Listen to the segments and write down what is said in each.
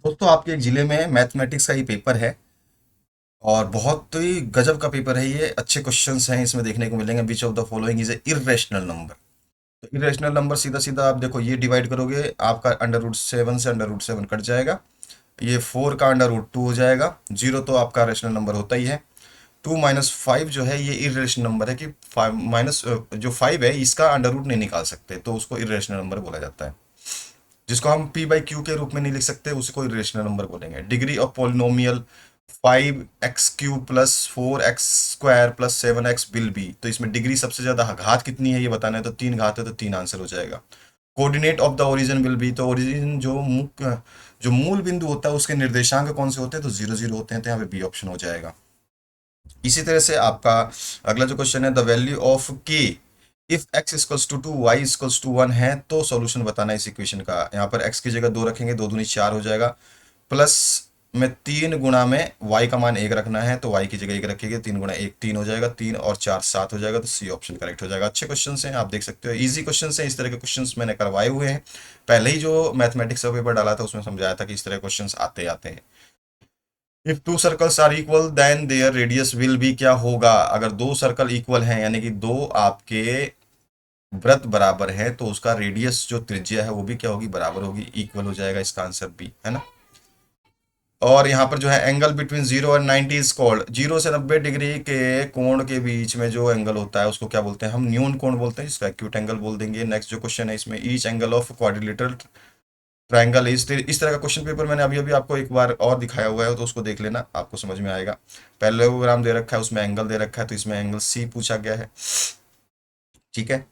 दोस्तों आपके एक जिले में मैथमेटिक्स का ही पेपर है और बहुत ही गजब का पेपर है ये। अच्छे क्वेश्चंस हैं इसमें देखने को मिलेंगे। Which of the following is a irrational number. तो इर्रेशनल नंबर सीधा सीधा आप देखो, ये डिवाइड करोगे आपका अंडर रूट 7 से अंडर रूट 7 कट जाएगा। ये 4 का अंडर रूट 2 हो जाएगा। जीरो तो आपका रेशनल नंबर होता ही है। 2 - 5 जो है ये इर्रेशनल नंबर है कि 5 माइनस जो 5 है इसका अंडर रूट नहीं निकाल सकते, तो उसको इर्रेशनल नंबर बोला जाता है। जिसको हम p/q के रूप में नहीं लिख सकते उसको इरेशनल नंबर बोलेंगे। Degree of polynomial 5x³ plus 4x² plus 7x will be. तो इसमें डिग्री सबसे ज्यादा घात कितनी है ये बताना है, तो 3 घात है तो 3 आंसर हो जाएगा। Coordinate of the origin will be, तो ओरिजिन जो मूल बिंदु होता है उसके निर्देशांक कौन से होते हैं, तो 0 0 होते हैं, तो यहाँ पे बी ऑप्शन हो जाएगा। इसी तरह से आपका अगला जो क्वेश्चन है, the value of K if x equals to 2 y equals to 1 है, तो सॉल्यूशन बताना है इस इक्वेशन का। यहाँ पर x की जगह 2 रखेंगे, 2 दूनी 4 हो जाएगा। प्लस में 3 गुणा में y का मान 1 रखना है, तो y की जगह 1 रखेंगे, 3 गुणा 1 3 हो जाएगा, 3 और 4 7 हो जाएगा, तो सी ऑप्शन करेक्ट हो जाएगा। अच्छे क्वेश्चन हैं, आप देख सकते हो, इजी क्वेश्चन हैं। इस तरह के क्वेश्चन मैंने करवाए हुए हैं। पहले ही जो मैथमेटिक्स का पेपर डाला था उसमें समझाया था कि इस तरह क्वेश्चन आते आते हैं। If two circles are equal then their radius will be, क्या होगा अगर दो सर्कल इक्वल हैं, यानी कि दो आपके वृत्त बराबर है, तो उसका रेडियस जो त्रिज्या है वो भी क्या होगी, बराबर होगी, इक्वल हो जाएगा। इसका आंसर बी है ना। और यहाँ पर जो है एंगल बिटवीन 0 और 90 इज कॉल्ड, 0 से 90 डिग्री के कोण के बीच में जो एंगल होता है उसको क्या बोलते हैं, हम न्यून कोण बोलते हैं, जिसको एक्यूट एंगल बोल देंगे। नेक्स्ट जो क्वेश्चन है इसमें, each angle of quadrilateral triangle इस तरह का क्वेश्चन पेपर मैंने अभी अभी आपको एक बार और दिखाया हुआ है, तो उसको देख लेना, आपको समझ में आएगा। पैरेललोग्राम दे रखा है, उसमें एंगल दे रखा है, तो इसमें एंगल सी पूछा गया है। ठीक है।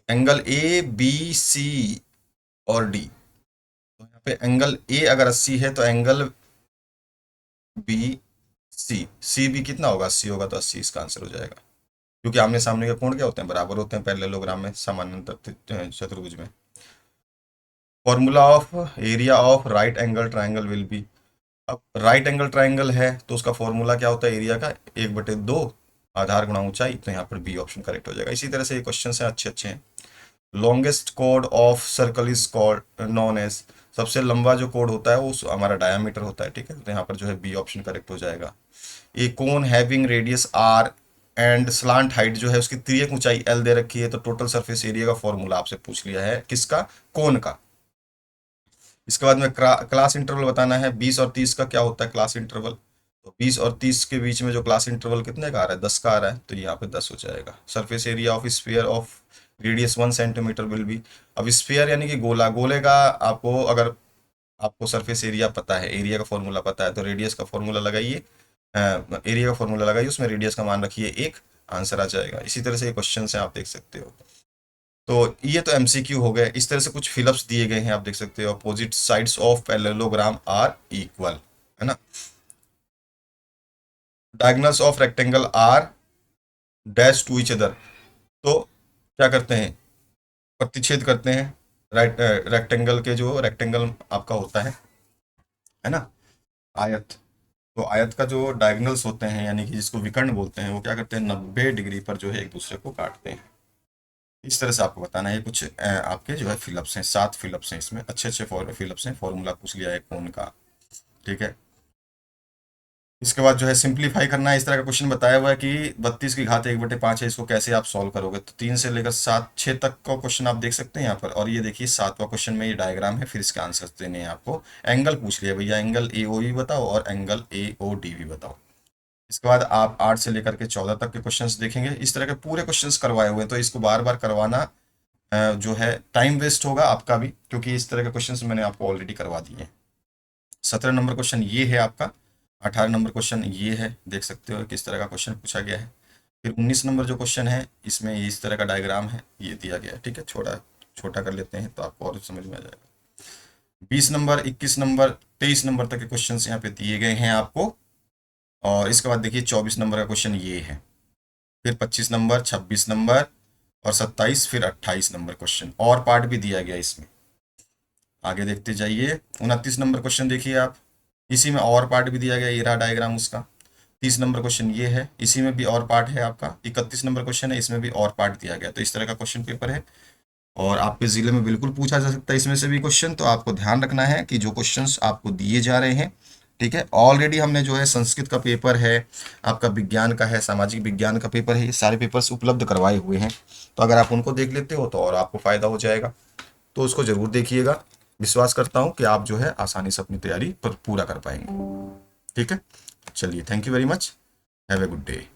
एंगल ए बी सी और डी, तो यहाँ पे एंगल ए अगर 80 है तो एंगल बी सी भी कितना होगा, 80 होगा, तो 80 इसका आंसर हो जाएगा। क्योंकि आमने सामने के कोण क्या होते हैं, बराबर होते हैं पैरेललोग्राम में, समानांतर चतुर्भुज में। Formula of area of right angle triangle will be. अब राइट एंगल ट्राइंगल है तो उसका फॉर्मूला क्या होता है, एरिया का 1/2 आधार गुणा ऊंचाई, तो यहाँ पर बी ऑप्शन करेक्ट हो जाएगा। इसी तरह से ये क्वेश्चन हैं, अच्छे अच्छे हैं। लॉन्गेस्ट कोड of circle is called known as, सबसे लंबा जो कोड होता है वो हमारा डायमीटर होता है। ठीक है, तो यहाँ पर जो है बी ऑप्शन करेक्ट हो जाएगा। A cone having radius R and slant height जो है उसकी तिर्यक ऊंचाई एल दे रखी है, तो टोटल सरफेस एरिया का फॉर्मूला आपसे पूछ लिया है, किसका, कोन का। इसके बाद में क्लास इंटरवल बताना है। 20 और 30 का क्या होता है क्लास इंटरवल, तो 20 और 30 के बीच में जो क्लास इंटरवल कितने का आ रहा है, 10 का आ रहा है, तो यहाँ पे 10 हो जाएगा। Surface area of sphere of radius 1 centimetre will be. अब स्फीयर यानी कि गोला, गोले का आपको अगर आपको सरफेस एरिया पता है, एरिया का फॉर्मूला पता है, तो रेडियस का फॉर्मूला लगाइए, एरिया का फॉर्मूला लगाइए, उसमें रेडियस का मान रखिए 1, आंसर आ जाएगा। इसी तरह से ये क्वेश्चन है, आप देख सकते हो। तो ये तो एमसीक्यू हो गए। इस तरह से कुछ फिलअप्स दिए गए हैं, आप देख सकते हो। Opposite sides of parallelogram are equal, है ना। Diagonals of rectangle are dash to each other, तो क्या करते हैं, प्रतिच्छेद करते हैं। राइट, रेक्टेंगल के जो रेक्टेंगल आपका होता है ना, आयत, तो आयत का जो डायगोनल्स होते हैं, यानी कि जिसको विकर्ण बोलते हैं, वो क्या करते हैं, 90 डिग्री पर जो है एक दूसरे को काटते हैं। इस तरह से आपको बताना है। कुछ आपके जो है फिलअप्स हैं, 7 फिलअप्स हैं इसमें, अच्छे अच्छे फिलअप्स हैं। फॉर्मूला पूछ लिया है कौन का। ठीक है। इसके बाद जो है सिंप्लीफाई करना है। इस तरह का क्वेश्चन बताया हुआ है कि 32 की घात 1/5 है, इसको कैसे आप सॉल्व करोगे, तो 3 से लेकर 7 6 तक का क्वेश्चन आप देख सकते हैं यहाँ पर। और ये देखिए 7वां क्वेश्चन में ये डायग्राम है, फिर इसके आंसर देने हैं आपको। एंगल पूछ लिया भैया, एंगल ए ओ भी बताओ और एंगल ए ओ डी भी बताओ। इसके बाद आप 8 से लेकर के 14 तक के क्वेश्चंस देखेंगे। इस तरह के पूरे क्वेश्चंस करवाए हुए हैं, तो इसको बार बार करवाना जो है टाइम वेस्ट होगा आपका भी, क्योंकि इस तरह के क्वेश्चंस मैंने आपको ऑलरेडी करवा दिए हैं। 17 नंबर क्वेश्चन ये है आपका। 18 नंबर क्वेश्चन ये है, देख सकते हो किस तरह का क्वेश्चन पूछा गया है। फिर 19 नंबर जो क्वेश्चन है इसमें इस तरह का डायग्राम है, ये दिया गया है। ठीक है, छोटा छोटा कर लेते हैं तो आपको और समझ में आ जाएगा। 20 नंबर, 21 नंबर, 23 नंबर तक के क्वेश्चन यहाँ पे दिए गए हैं आपको। और इसके बाद देखिए 24 नंबर का क्वेश्चन ये है। फिर 25 नंबर, 26 नंबर और 27, फिर 28 नंबर क्वेश्चन, और पार्ट भी दिया गया इसमें। आगे देखते जाइए। 29 नंबर क्वेश्चन देखिए आप, इसी में और पार्ट भी दिया गया, ये रहा डायग्राम उसका। 30 नंबर क्वेश्चन ये है, इसी में भी और पार्ट है आपका। 31 नंबर क्वेश्चन है, इसमें भी और पार्ट दिया गया। तो इस तरह का क्वेश्चन पेपर है। और आपके ज़िले में बिल्कुल पूछा जा सकता है इसमें से भी क्वेश्चन। तो आपको ध्यान रखना है कि जो क्वेश्चंस आपको दिए जा रहे हैं, ठीक है, ऑलरेडी हमने जो है संस्कृत का पेपर है, आपका विज्ञान का है, सामाजिक विज्ञान का पेपर है, ये सारे पेपर्स उपलब्ध करवाए हुए हैं। तो अगर आप उनको देख लेते हो तो और आपको फ़ायदा हो जाएगा। तो उसको ज़रूर देखिएगा। विश्वास करता हूँ कि आप जो है आसानी से अपनी तैयारी पर पूरा कर पाएंगे। ठीक है, चलिए, thank you very much, have a good day.